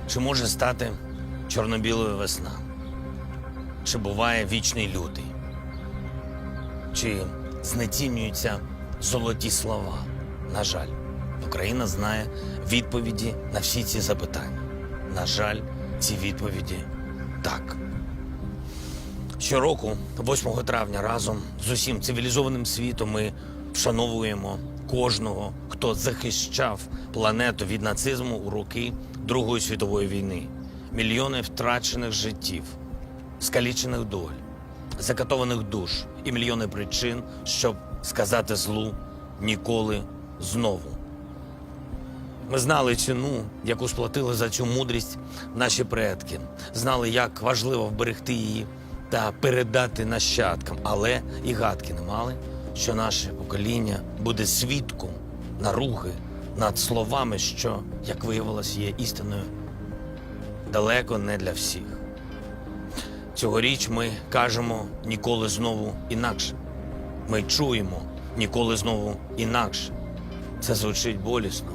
Чи може стати чорно-білою весна? Чи буває вічний лютий? Чи знецінюються золоті слова? На жаль, Україна знає відповіді на всі ці запитання. На жаль, ці відповіді – так. Щороку, 8 травня, разом з усім цивілізованим світом ми вшановуємо кожного, хто захищав планету від нацизму у роки Другої світової війни. Мільйони втрачених життів, скалічених доль, закатованих душ і мільйони причин, щоб сказати злу ніколи знову. Ми знали ціну, яку сплатили за цю мудрість наші предки. Знали, як важливо вберегти її та передати нащадкам. Але і гадки не мали, що наше покоління буде свідком наруги над словами, що, як виявилось, є істиною далеко не для всіх. Цьогоріч ми кажемо «ніколи знову інакше». Ми чуємо «ніколи знову інакше». Це звучить болісно,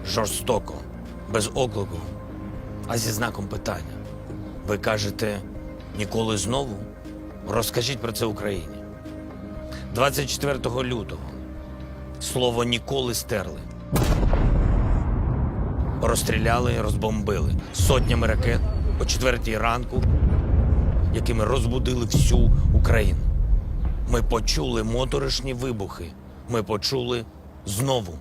жорстоко, без оклику, а зі знаком питання. Ви кажете «ніколи знову»? Розкажіть про це Україні. 24 лютого слово «ніколи» стерли. Розстріляли, розбомбили сотнями ракет о 4 ранку, якими розбудили всю Україну. Ми почули моторошні вибухи. Ми почули знову.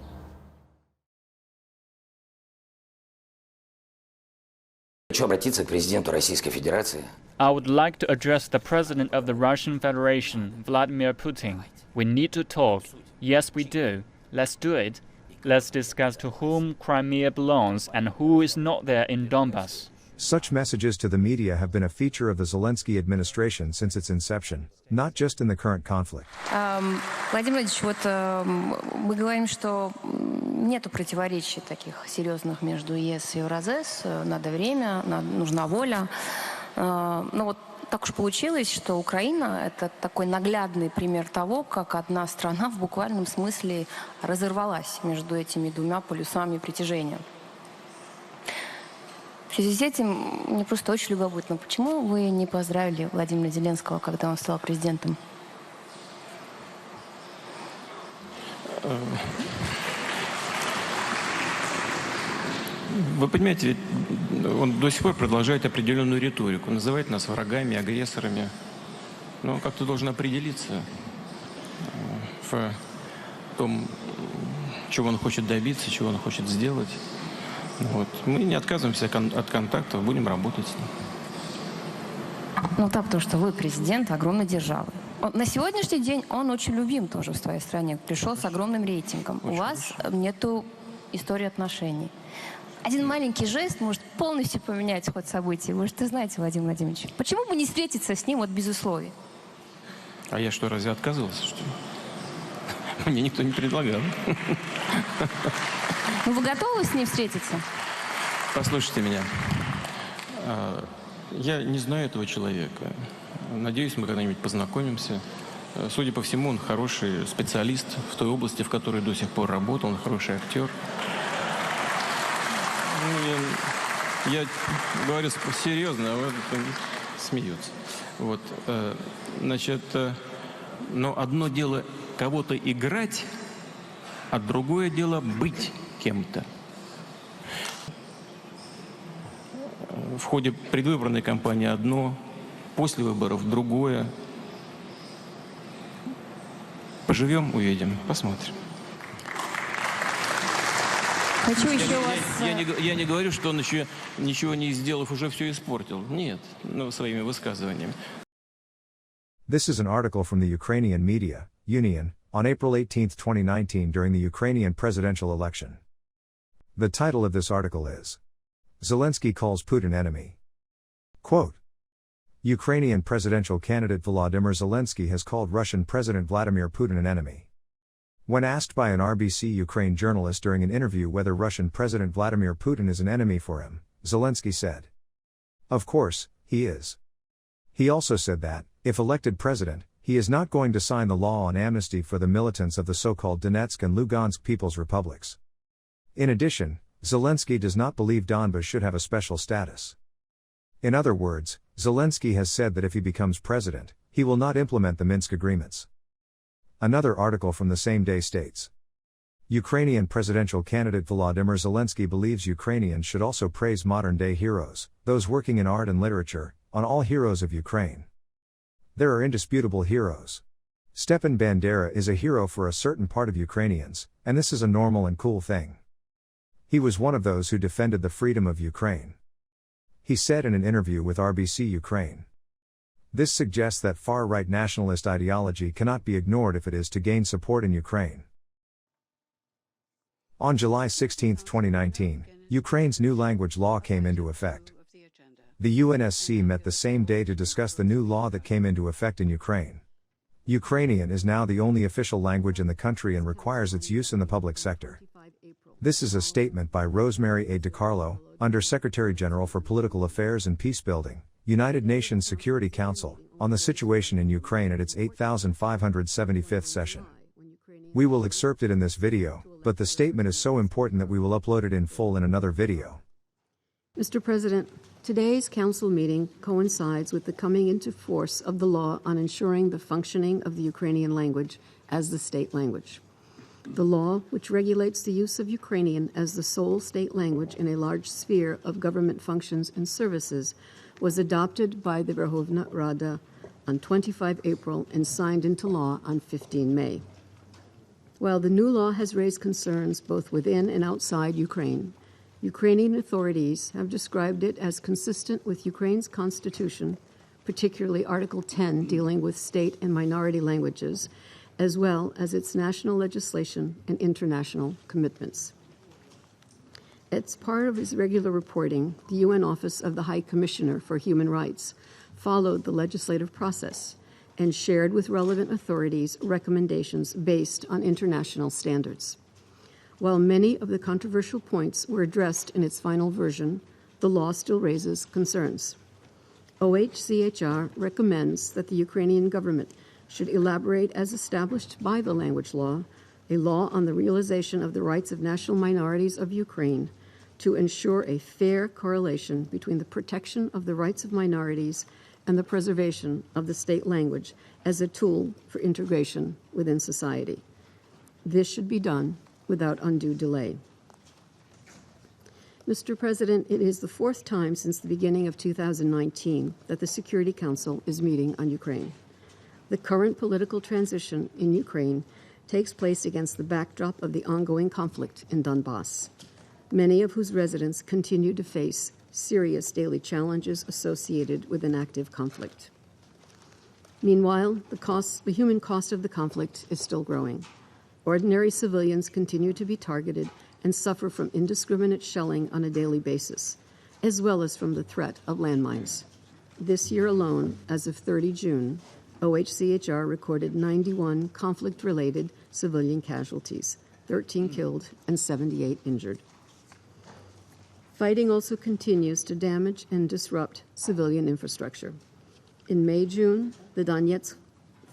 Хочу обратиться к президенту Российской Федерации. I would like to address the President of the Russian Federation, Vladimir Putin. We need to talk. Yes, we do. Let's do it. Let's discuss to whom Crimea belongs and who is not there in Donbass. Such messages to the media have been a feature of the Zelensky administration since its inception, not just in the current conflict. Владимир Владимирович, вот мы говорим, что нету противоречий таких серьезных между ЕС и Евразес. Надо время, нужна воля. Но вот так уж получилось, что Украина – это такой наглядный пример того, как одна страна в буквальном смысле разорвалась между этими двумя полюсами притяжения. В связи с этим мне просто очень любопытно, почему вы не поздравили Владимира Зеленского, когда он стал президентом? Вы понимаете, ведь он до сих пор продолжает определенную риторику, называет нас врагами, агрессорами. Но он как-то должен определиться в том, чего он хочет добиться, чего он хочет сделать. Вот. Мы не отказываемся от контактов, будем работать с ним. Ну да, потому что вы президент огромной державы. На сегодняшний день он очень любим тоже в своей стране. Пришел с огромным рейтингом. У вас нету истории отношений. Один маленький жест может полностью поменять ход событий. Вы же знаете, Владимир Владимирович. Почему бы не встретиться с ним вот без условий? А я что, разве отказывался, что ли? Мне никто не предлагал. Ну, вы готовы с ним встретиться? Послушайте меня. Я не знаю этого человека. Надеюсь, мы когда-нибудь познакомимся. Судя по всему, он хороший специалист в той области, в которой до сих пор работал. Он хороший актер. Ну, я говорю серьезно, а вот смеются. Вот, значит, но одно дело кого-то играть, а другое дело быть кем-то. В ходе предвыборной кампании одно, после выборов другое. Поживем, увидим, посмотрим. Хочу еще вас... Я не говорю, что он еще ничего не сделав, уже все испортил. Нет, ну, своими высказываниями. This is an article from the Ukrainian Media Union on April 18, 2019 during the Ukrainian presidential election. The title of this article is Zelensky calls Putin enemy. Quote, Ukrainian presidential candidate Volodymyr Zelensky has called Russian President Vladimir Putin an enemy. When asked by an RBC Ukraine journalist during an interview whether Russian President Vladimir Putin is an enemy for him, Zelensky said, "Of course, he is." He also said that, if elected president, he is not going to sign the law on amnesty for the militants of the so-called Donetsk and Lugansk People's Republics. In addition, Zelensky does not believe Donbas should have a special status. In other words, Zelensky has said that if he becomes president, he will not implement the Minsk agreements. Another article from the same day states, Ukrainian presidential candidate Volodymyr Zelensky believes Ukrainians should also praise modern-day heroes, those working in art and literature, on all heroes of Ukraine. There are indisputable heroes. Stepan Bandera is a hero for a certain part of Ukrainians, and this is a normal and cool thing. He was one of those who defended the freedom of Ukraine. He said in an interview with RBC Ukraine. This suggests that far-right nationalist ideology cannot be ignored if it is to gain support in Ukraine. On July 16, 2019, Ukraine's new language law came into effect. The UNSC met the same day to discuss the new law that came into effect in Ukraine. Ukrainian is now the only official language in the country and requires its use in the public sector. This is a statement by Rosemary A. DiCarlo, Under-Secretary General for Political Affairs and Peacebuilding, United Nations Security Council, on the situation in Ukraine at its 8,575th session. We will excerpt it in this video, but the statement is so important that we will upload it in full in another video. Mr. President, today's Council meeting coincides with the coming into force of the law on ensuring the functioning of the Ukrainian language as the state language. The law, which regulates the use of Ukrainian as the sole state language in a large sphere of government functions and services, was adopted by the Verkhovna Rada on 25 April and signed into law on 15 May. While the new law has raised concerns both within and outside Ukraine, Ukrainian authorities have described it as consistent with Ukraine's constitution, particularly Article 10 dealing with state and minority languages, as well as its national legislation and international commitments. As part of its regular reporting, the UN Office of the High Commissioner for Human Rights followed the legislative process and shared with relevant authorities recommendations based on international standards. While many of the controversial points were addressed in its final version, the law still raises concerns. OHCHR recommends that the Ukrainian government should elaborate, as established by the language law, a law on the realization of the rights of national minorities of Ukraine to ensure a fair correlation between the protection of the rights of minorities and the preservation of the state language as a tool for integration within society. This should be done without undue delay. Mr. President, it is the fourth time since the beginning of 2019 that the Security Council is meeting on Ukraine. The current political transition in Ukraine takes place against the backdrop of the ongoing conflict in Donbas, many of whose residents continue to face serious daily challenges associated with an active conflict. Meanwhile, the human cost of the conflict is still growing. Ordinary civilians continue to be targeted and suffer from indiscriminate shelling on a daily basis, as well as from the threat of landmines. This year alone, as of 30 June, OHCHR recorded 91 conflict-related civilian casualties, 13 killed and 78 injured. Fighting also continues to damage and disrupt civilian infrastructure. In May-June, the Donetsk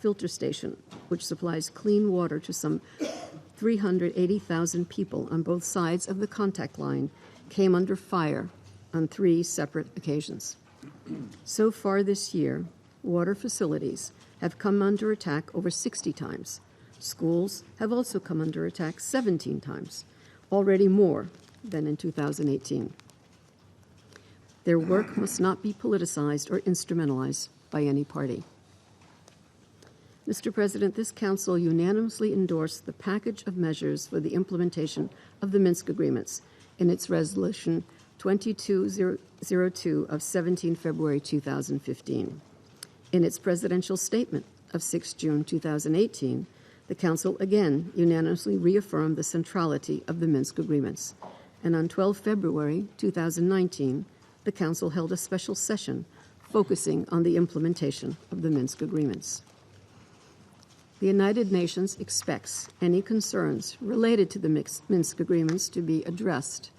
filter station, which supplies clean water to some 380,000 people on both sides of the contact line, came under fire on 3 separate occasions. So far this year, water facilities have come under attack over 60 times. Schools have also come under attack 17 times, already more than in 2018. Their work must not be politicized or instrumentalized by any party. Mr. President, this Council unanimously endorsed the package of measures for the implementation of the Minsk agreements in its Resolution 2202 of 17 February 2015. In its presidential statement of 6 June 2018, the Council again unanimously reaffirmed the centrality of the Minsk agreements. And on 12 February 2019, the Council held a special session focusing on the implementation of the Minsk agreements. The United Nations expects any concerns related to the Minsk agreements to be addressed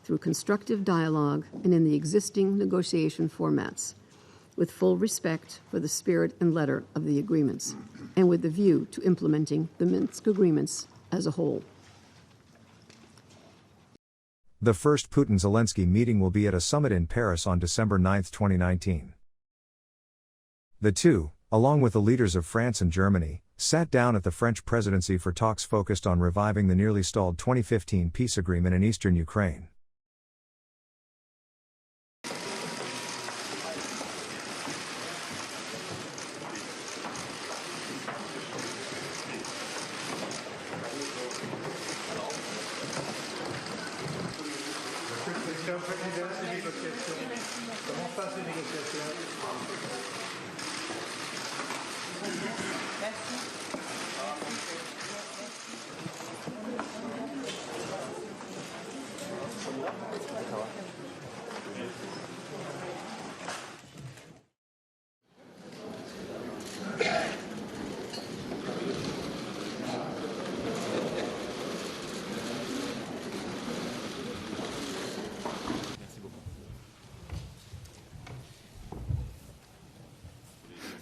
through constructive dialogue and in the existing negotiation formats, with full respect for the spirit and letter of the agreements, and with the view to implementing the Minsk agreements as a whole. The first Putin-Zelensky meeting will be at a summit in Paris on December 9, 2019. The two, along with the leaders of France and Germany, sat down at the French presidency for talks focused on reviving the nearly stalled 2015 peace agreement in eastern Ukraine.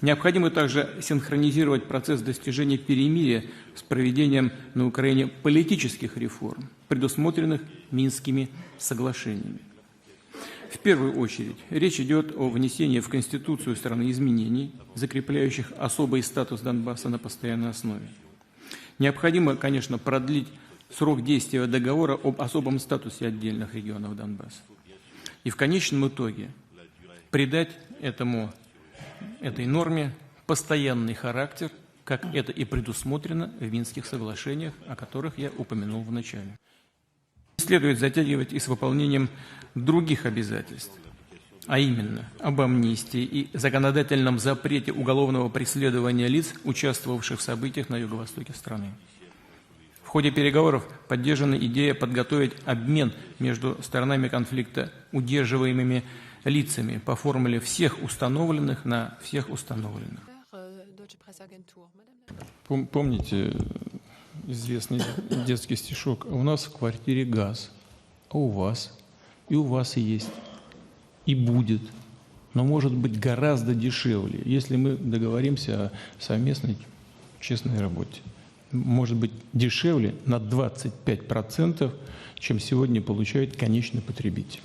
Необходимо также синхронизировать процесс достижения перемирия с проведением на Украине политических реформ, предусмотренных Минскими соглашениями. В первую очередь, речь идет о внесении в Конституцию страны изменений, закрепляющих особый статус Донбасса на постоянной основе. Необходимо, конечно, продлить срок действия договора об особом статусе отдельных регионов Донбасса. И в конечном итоге придать этой норме постоянный характер, как это и предусмотрено в Минских соглашениях, о которых я упомянул в начале. Не следует затягивать и с выполнением других обязательств, а именно об амнистии и законодательном запрете уголовного преследования лиц, участвовавших в событиях на юго-востоке страны. В ходе переговоров поддержана идея подготовить обмен между сторонами конфликта удерживаемыми лицами по формуле всех установленных на всех установленных. Помните известный детский стишок? У нас в квартире газ, а у вас? И у вас и есть, и будет. Но может быть гораздо дешевле, если мы договоримся о совместной честной работе. Может быть дешевле на 25%, чем сегодня получает конечный потребитель.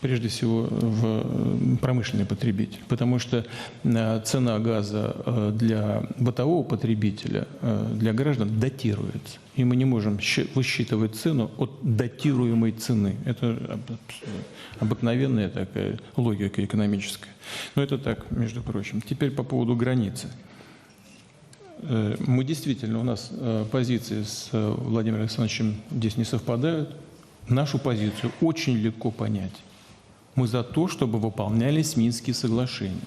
Прежде всего в промышленный потребитель, потому что цена газа для бытового потребителя, для граждан датируется. И мы не можем высчитывать цену от датируемой цены. Это обыкновенная такая логика экономическая. Но это так, между прочим. Теперь по поводу границы. Мы действительно, у нас позиции с Владимиром Александровичем здесь не совпадают. Нашу позицию очень легко понять. Мы за то, чтобы выполнялись Минские соглашения.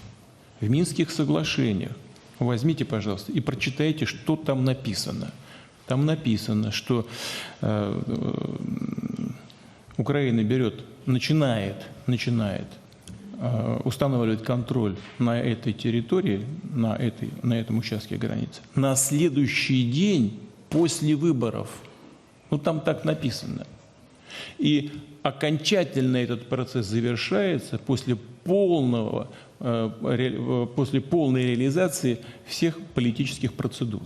В Минских соглашениях, возьмите, пожалуйста, и прочитайте, что там написано. Там написано, что Украина начинает устанавливать контроль на этой территории, на этом участке границы, на следующий день после выборов. Ну, там так написано. И окончательно этот процесс завершается после полной реализации всех политических процедур.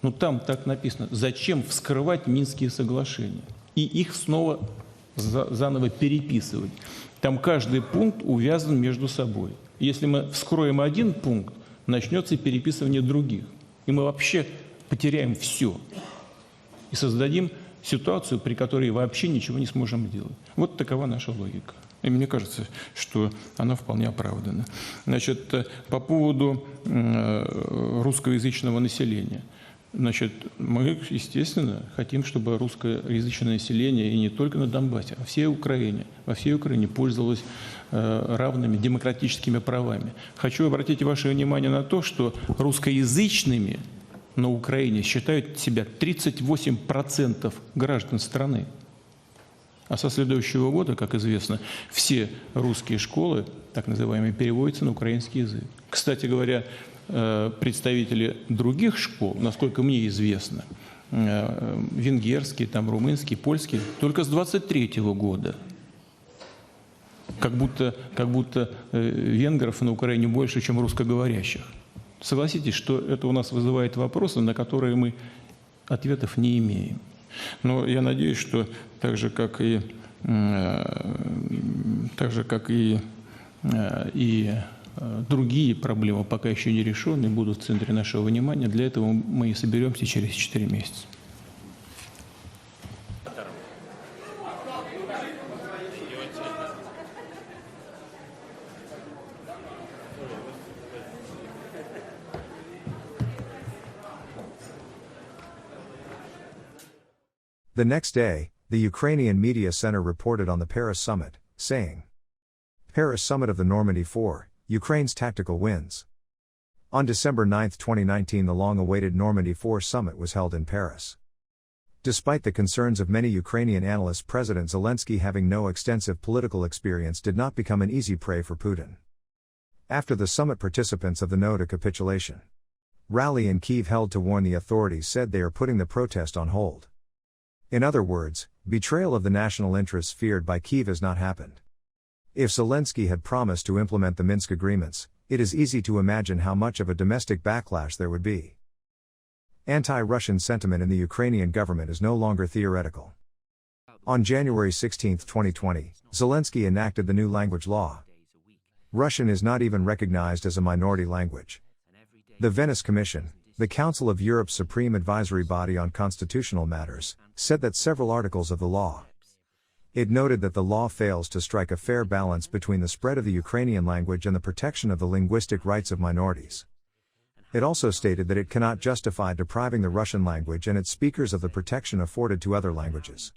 Ну, там так написано. Зачем вскрывать Минские соглашения? И их снова заново переписывать. Там каждый пункт увязан между собой. Если мы вскроем один пункт, начнется переписывание других. И мы вообще потеряем все. И создадим ситуацию, при которой вообще ничего не сможем делать. Вот такова наша логика. И мне кажется, что она вполне оправдана. Значит, по поводу русскоязычного населения. Значит, мы, естественно, хотим, чтобы русскоязычное население, и не только на Донбассе, а во всей Украине пользовалось равными демократическими правами. Хочу обратить ваше внимание на то, что русскоязычными на Украине считают себя 38% граждан страны. А со следующего года, как известно, все русские школы, так называемые, переводятся на украинский язык. Кстати говоря, представители других школ, насколько мне известно, венгерские, там, румынские, польские, только с 23 года. Как будто венгров на Украине больше, чем русскоговорящих. Согласитесь, что это у нас вызывает вопросы, на которые мы ответов не имеем. Но я надеюсь, что так же, как и другие проблемы, пока еще не решенные, будут в центре нашего внимания. Для этого мы и соберемся через 4 месяца. The next day, the Ukrainian Media Center reported on the Paris summit, saying, Paris summit of the Normandy 4, Ukraine's tactical wins. On December 9, 2019, the long-awaited Normandy 4 summit was held in Paris. Despite the concerns of many Ukrainian analysts, President Zelensky, having no extensive political experience, did not become an easy prey for Putin. After the summit, participants of the No to Capitulation rally in Kyiv held to warn the authorities, said they are putting the protest on hold. In other words, betrayal of the national interests feared by Kyiv has not happened. If Zelensky had promised to implement the Minsk agreements, it is easy to imagine how much of a domestic backlash there would be. Anti-Russian sentiment in the Ukrainian government is no longer theoretical. On January 16, 2020, Zelensky enacted the new language law. Russian is not even recognized as a minority language. The Venice Commission, the Council of Europe's supreme advisory body on constitutional matters, said that several articles of the law. It noted that the law fails to strike a fair balance between the spread of the Ukrainian language and the protection of the linguistic rights of minorities. It also stated that it cannot justify depriving the Russian language and its speakers of the protection afforded to other languages.